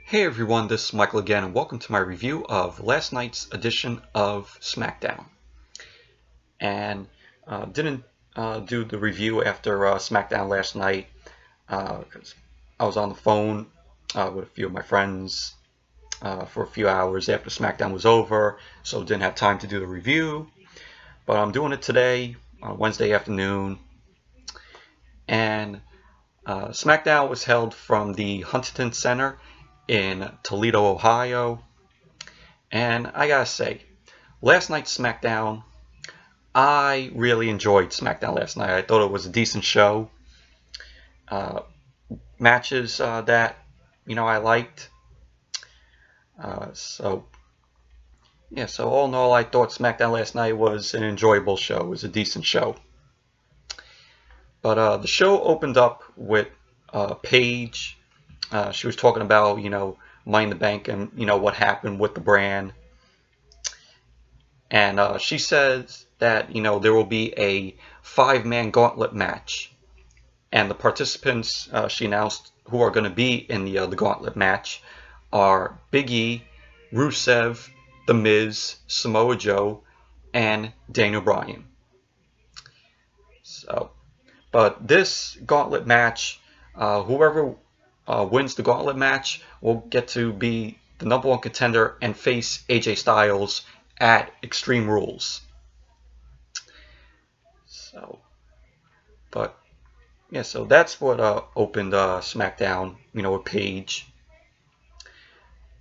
Hey everyone, this is Michael again, and welcome to my review of last night's edition of Smackdown. And didn't do the review after Smackdown last night because I was on the phone with a few of my friends for a few hours after Smackdown was over, so didn't have time to do the review. But I'm doing it today, on Wednesday afternoon, and Smackdown was held from the Huntington Center in Toledo, Ohio. And I gotta say, last night's Smackdown, I really enjoyed Smackdown last night. I thought it was a decent show. Matches that, I liked. So all in all, I thought Smackdown last night was an enjoyable show. It was a decent show. But the show opened up with Paige. She was talking about, Money in the Bank and, what happened with the brand. And she says that, there will be a 5-man gauntlet match. And the participants, she announced, who are going to be in the gauntlet match are Big E, Rusev, The Miz, Samoa Joe, and Daniel Bryan. But this gauntlet match, whoever wins the gauntlet match will get to be the #1 contender and face AJ Styles at Extreme Rules. So that's what opened SmackDown, with Paige.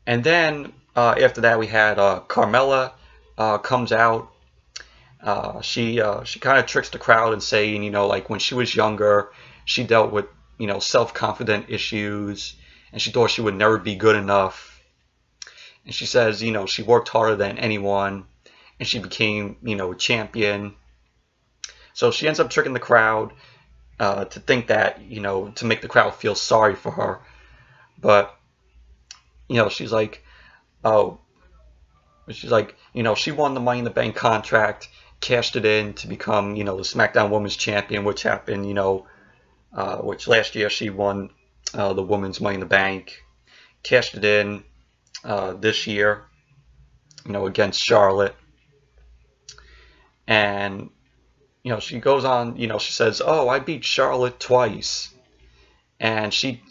And then after that we had Carmela comes out. She kind of tricks the crowd and saying, like when she was younger, she dealt with self-confident issues, and she thought she would never be good enough. And she says, she worked harder than anyone, and she became, a champion. So she ends up tricking the crowd to think that, to make the crowd feel sorry for her. But, she's like, she won the Money in the Bank contract, cashed it in to become, the SmackDown Women's Champion, which happened, which last year she won the Women's Money in the Bank, cashed it in this year, against Charlotte. And, she goes on, she says, "Oh, I beat Charlotte twice." And she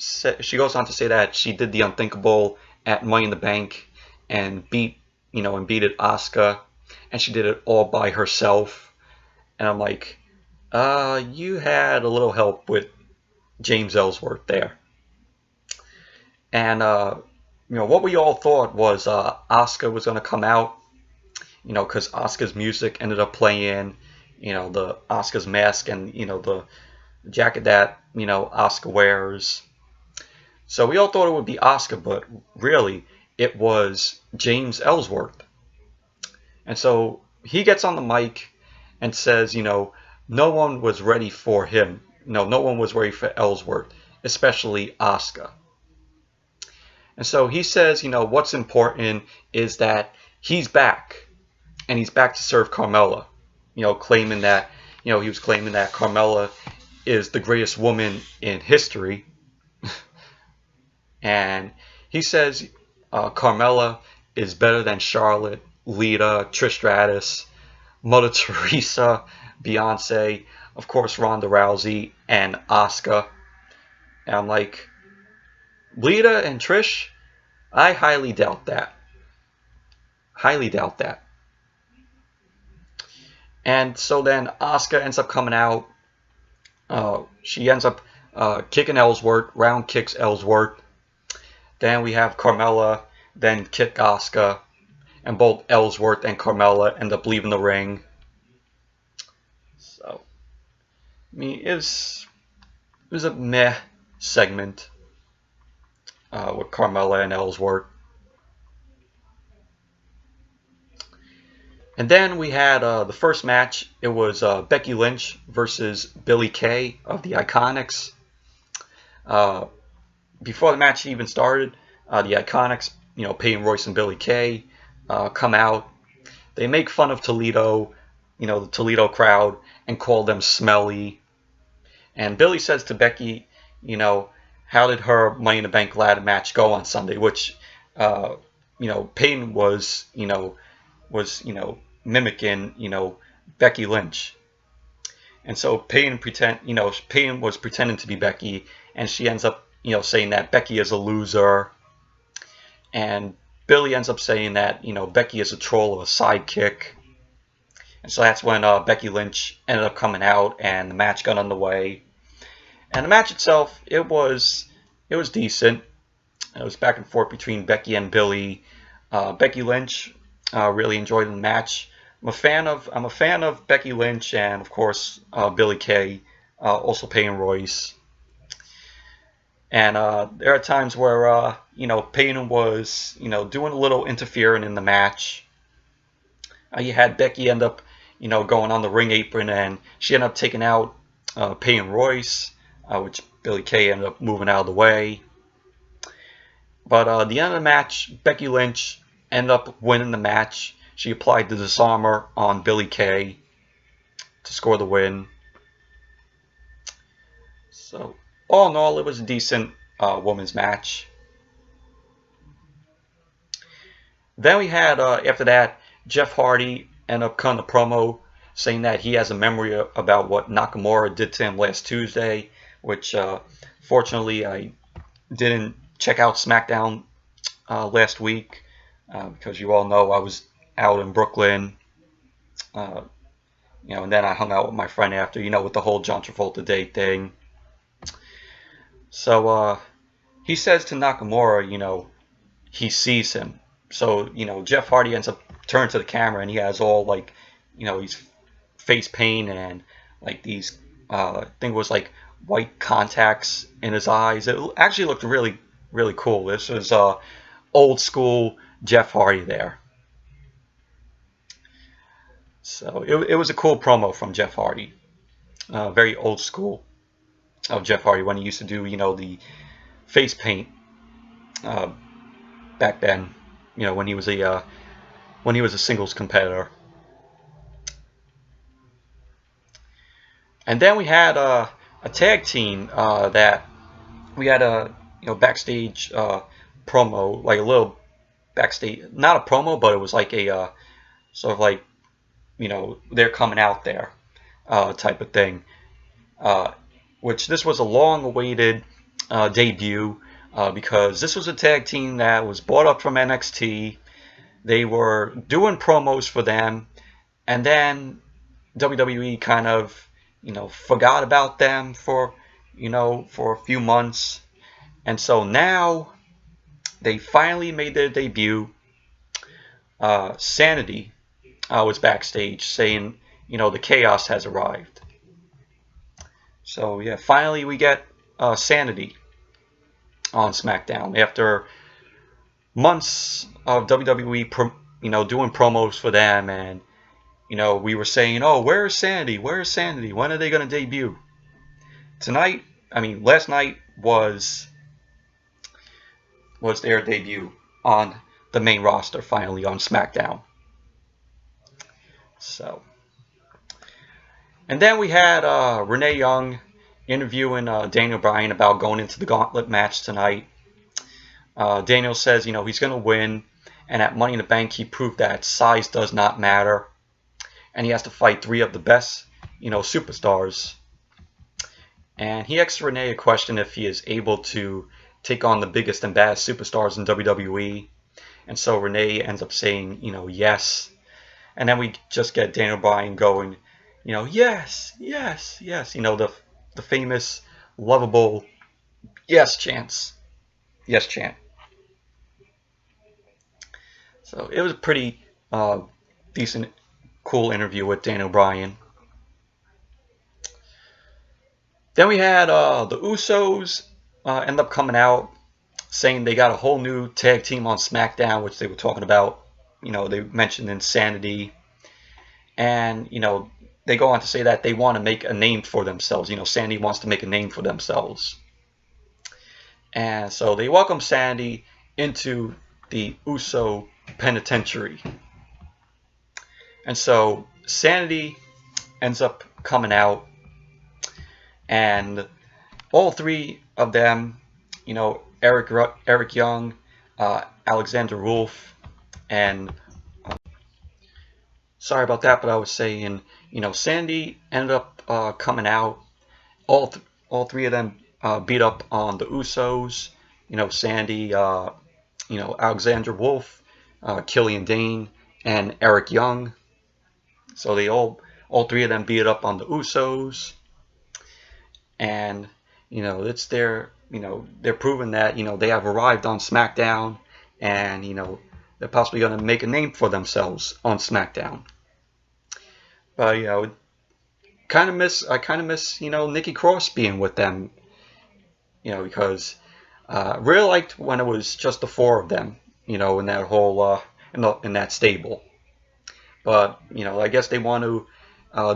goes on to say that she did the unthinkable at Money in the Bank and beat Asuka, and she did it all by herself. And I'm like, you had a little help with James Ellsworth there. And what we all thought was Asuka was going to come out, because Asuka's music ended up playing, the Asuka's mask and the jacket that Asuka wears. So we all thought it would be Asuka, but really it was James Ellsworth. And so he gets on the mic and says, no one was ready for him. No one was ready for Ellsworth, especially Asuka. And so he says, what's important is that he's back, and he's back to serve Carmela. Claiming that, he was claiming that Carmela is the greatest woman in history. And he says Carmela is better than Charlotte, Lita, Trish Stratus, Mother Teresa, Beyonce, of course Ronda Rousey, and Asuka. And I'm like, Lita and Trish? I highly doubt that. Highly doubt that. And so then Asuka ends up coming out. She ends up kicking Ellsworth, round kicks Ellsworth. Then we have Carmela, then kick Asuka, and both Ellsworth and Carmela end up leaving the ring. So, it was a meh segment with Carmela and Ellsworth. And then we had the first match. It was Becky Lynch versus Billie Kay of the Iconics. Before the match even started, the Iconics, Peyton Royce and Billie Kay, come out. They make fun of Toledo, the Toledo crowd, and call them smelly. And Billie says to Becky, how did her Money in the Bank ladder match go on Sunday, which Peyton was mimicking Becky Lynch. And so Peyton was pretending to be Becky, and she ends up saying that Becky is a loser, and Billie ends up saying that Becky is a troll or a sidekick. And so that's when Becky Lynch ended up coming out, and the match got underway. And the match itself, it was decent. It was back and forth between Becky and Billie. Becky Lynch really enjoyed the match. I'm a fan of Becky Lynch, and of course Billie Kay, also Peyton Royce. And there are times where Peyton was doing a little interfering in the match. You had Becky end up going on the ring apron, and she ended up taking out Peyton Royce, which Billie Kay ended up moving out of the way. But at the end of the match, Becky Lynch ended up winning the match. She applied the disarmher on Billie Kay to score the win. So all in all, it was a decent women's match. Then we had, after that, Jeff Hardy ended up cutting a promo saying that he has a memory about what Nakamura did to him last Tuesday, which fortunately I didn't check out Smackdown last week because you all know I was out in Brooklyn, and then I hung out with my friend after, with the whole John Travolta Day thing. So he says to Nakamura, he sees him. So, Jeff Hardy ends up turning to the camera, and he has all he's face paint and these, I think it was white contacts in his eyes. It actually looked really, really cool. This was old school Jeff Hardy there. So it was a cool promo from Jeff Hardy. Very old school of Jeff Hardy when he used to do, the face paint back then, when he was a singles competitor. And then we had a tag team that we had a backstage promo, a little backstage, not a promo, but it was a sort of they're coming out there type of thing. Which this was a long-awaited debut because this was a tag team that was brought up from NXT. They were doing promos for them, and then WWE kind of forgot about them for a few months, and so now they finally made their debut. Sanity was backstage saying the chaos has arrived. So yeah, finally we get Sanity on SmackDown after months of WWE doing promos for them, and we were saying, oh, where's Sanity? Where's Sanity? When are they going to debut? Last night was their debut on the main roster finally on SmackDown. So, and then we had Renee Young interviewing Daniel Bryan about going into the Gauntlet match tonight. Daniel says, he's going to win, and at Money in the Bank, he proved that size does not matter, and he has to fight 3 of the best, superstars. And he asks Renee a question if he is able to take on the biggest and baddest superstars in WWE, and so Renee ends up saying, yes. And then we just get Daniel Bryan going, yes, yes, yes. The famous, lovable yes chants. Yes chant. So it was a pretty decent, cool interview with Daniel Bryan. Then we had the Usos end up coming out saying they got a whole new tag team on SmackDown, which they were talking about. They mentioned Insanity, and they go on to say that they want to make a name for themselves. Sandy wants to make a name for themselves, and so they welcome Sandy into the Uso penitentiary. And so Sanity ends up coming out, and all 3 of them Eric Young, Alexander Wolf, and sorry about that, but I was saying, Sandy ended up coming out. All three of them beat up on the Usos. Sandy, Alexander Wolf, Killian Dane, and Eric Young. So they all three of them beat up on the Usos, and it's their they're proving that they have arrived on SmackDown, and they're possibly going to make a name for themselves on SmackDown. But I kind of miss Nikki Cross being with them, because I really liked when it was just the four of them, in that whole in that stable. But I guess they want to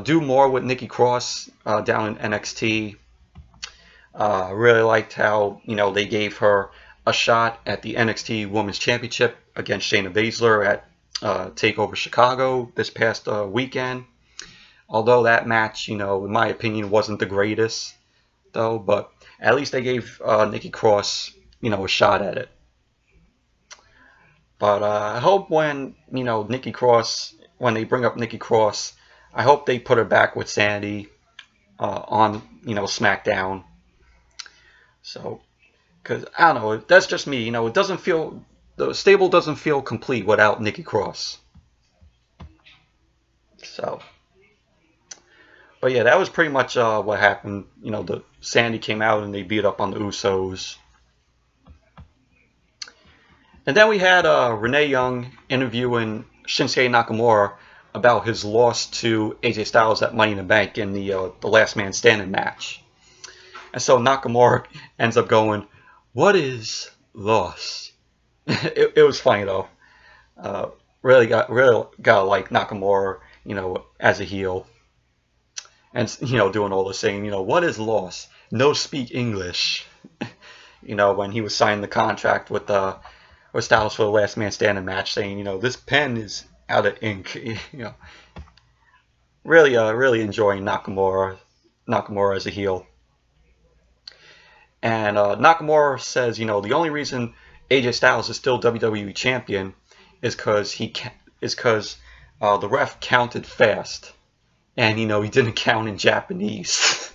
do more with Nikki Cross down in NXT. Really liked how they gave her a shot at the NXT Women's Championship against Shayna Baszler at TakeOver Chicago this past weekend. Although that match, in my opinion, wasn't the greatest, though. But at least they gave Nikki Cross, a shot at it. But I hope when Nikki Cross, when they bring up Nikki Cross, I hope they put her back with Sanity on SmackDown. So, because I don't know, that's just me. It doesn't feel, the stable doesn't feel complete without Nikki Cross. So, but yeah, that was pretty much what happened. The Sandy came out and they beat up on the Usos. And then we had Renee Young interviewing Shinsuke Nakamura about his loss to AJ Styles at Money in the Bank in the Last Man Standing match. And so Nakamura ends up going, "What is loss?" it was funny though. Really got like Nakamura, as a heel, and doing all the saying, "What is loss? No speak English." When he was signing the contract with Styles for the Last Man Standing match, saying, "This pen is out of ink." Really enjoying Nakamura as a heel. And Nakamura says, the only reason AJ Styles is still WWE champion is because the ref counted fast, and he didn't count in Japanese.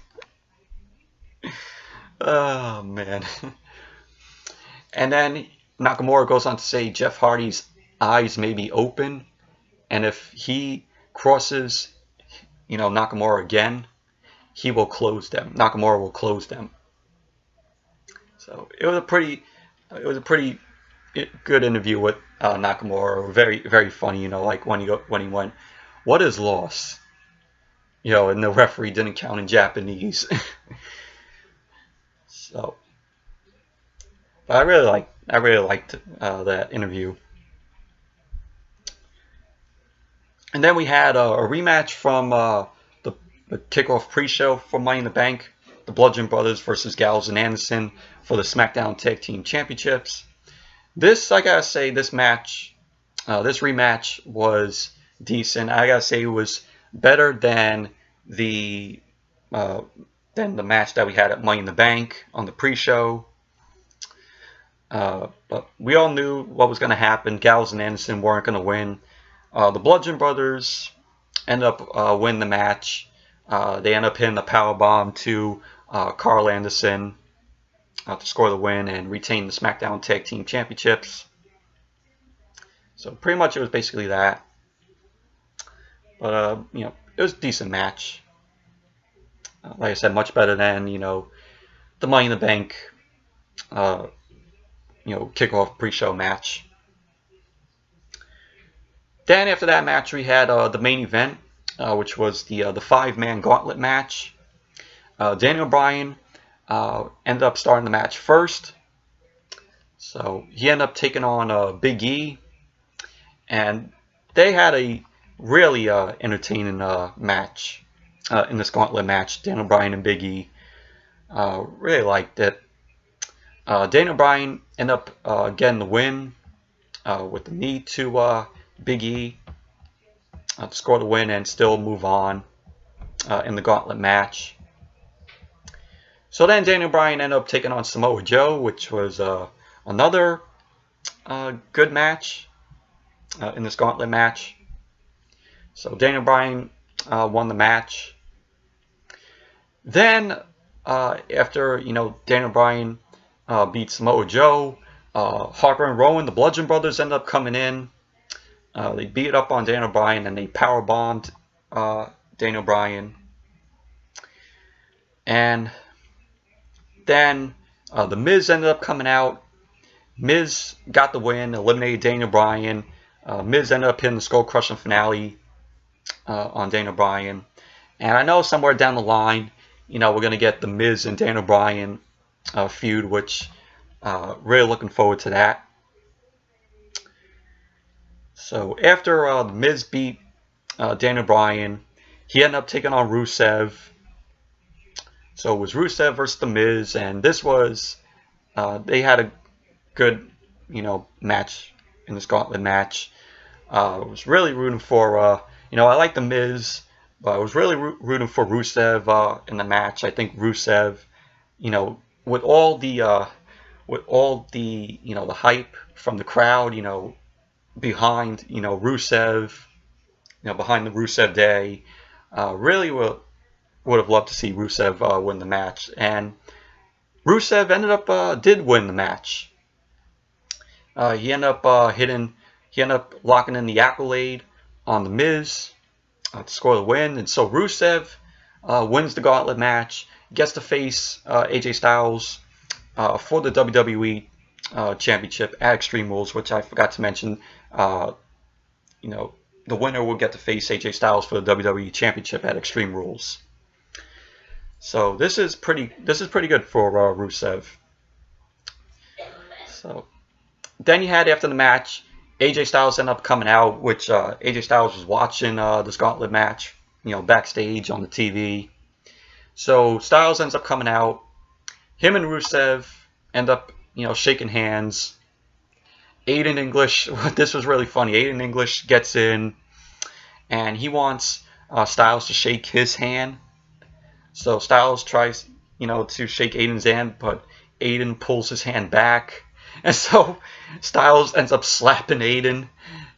Oh man. And then Nakamura goes on to say Jeff Hardy's eyes may be open, and if he crosses, Nakamura again, he will close them. Nakamura will close them. So it was a pretty good interview with Nakamura. Very, very funny. Like when he went, "What is loss?" And the referee didn't count in Japanese. So, but I really liked that interview. And then we had a rematch from the kickoff pre-show for Money in the Bank. The Bludgeon Brothers versus Gallows and Anderson for the SmackDown Tag Team Championships. I gotta say, this match, this rematch was decent. I gotta say, it was better than the match that we had at Money in the Bank on the pre-show. But we all knew what was going to happen. Gallows and Anderson weren't going to win. The Bludgeon Brothers ended up winning the match. They end up hitting the powerbomb to Karl Anderson to score the win and retain the SmackDown Tag Team Championships. So pretty much it was basically that. But it was a decent match. Like I said, much better than the Money in the Bank kickoff pre-show match. Then after that match, we had the main event, which was the 5-man gauntlet match. Daniel Bryan ended up starting the match first. So he ended up taking on Big E. And they had a really entertaining match in this gauntlet match, Daniel Bryan and Big E. Really liked it. Daniel Bryan ended up getting the win with the knee to Big E to score the win and still move on in the gauntlet match. So then Daniel Bryan ended up taking on Samoa Joe, which was another good match in this gauntlet match. So Daniel Bryan won the match. Then after Daniel Bryan beat Samoa Joe, Harper and Rowan, the Bludgeon brothers, ended up coming in. They beat up on Daniel Bryan and they powerbombed Daniel Bryan. And then the Miz ended up coming out. Miz got the win, eliminated Daniel Bryan. Miz ended up hitting the skull crushing finale on Daniel Bryan. And I know somewhere down the line, we're going to get the Miz and Daniel Bryan feud, which really looking forward to that. So after the Miz beat Daniel Bryan, he ended up taking on Rusev. So it was Rusev versus the Miz, and this was they had a good match in this gauntlet match. I was really rooting for I like the Miz, but I was really rooting for Rusev in the match. I think Rusev, with all the the hype from the crowd, behind Rusev, behind the Rusev Day, really would have loved to see Rusev win the match, and Rusev ended up did win the match. He ended up locking in the accolade on the Miz to score the win, and so Rusev wins the gauntlet match, gets to face AJ Styles for the WWE Championship at Extreme Rules, which I forgot to mention. The winner will get to face AJ Styles for the WWE Championship at Extreme Rules. So this is pretty good for Rusev. So then you had, after the match, AJ Styles ended up coming out, which AJ Styles was watching this gauntlet match, backstage on the TV. So Styles ends up coming out. Him and Rusev end up, shaking hands. Aiden English, this was really funny. Aiden English gets in, and he wants Styles to shake his hand. So Styles tries, to shake Aiden's hand, but Aiden pulls his hand back. And so Styles ends up slapping Aiden,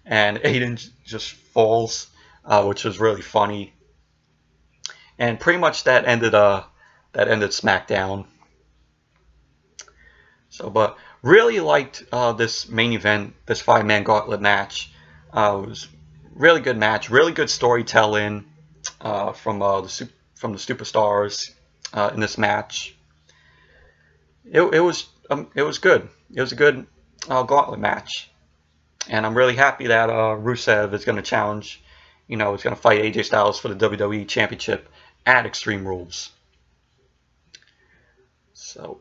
and Aiden just falls, which was really funny. And pretty much that ended SmackDown. So, but really liked this main event, this 5-man gauntlet match. It was really good match, really good storytelling from the superstars in this match. It was good. It was a good gauntlet match, and I'm really happy that Rusev is going to challenge, is going to fight AJ Styles for the WWE Championship at Extreme Rules. So,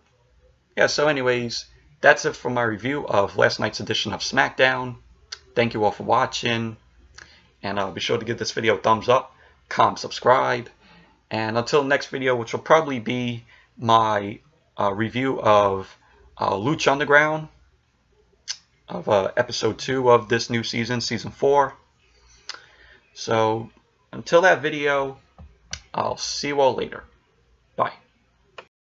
yeah. So, anyways, that's it for my review of last night's edition of SmackDown. Thank you all for watching, and be sure to give this video a thumbs up, comment, subscribe, and until the next video, which will probably be my review of Lucha Underground of episode 2 of this new season, season 4. So until that video, I'll see you all later.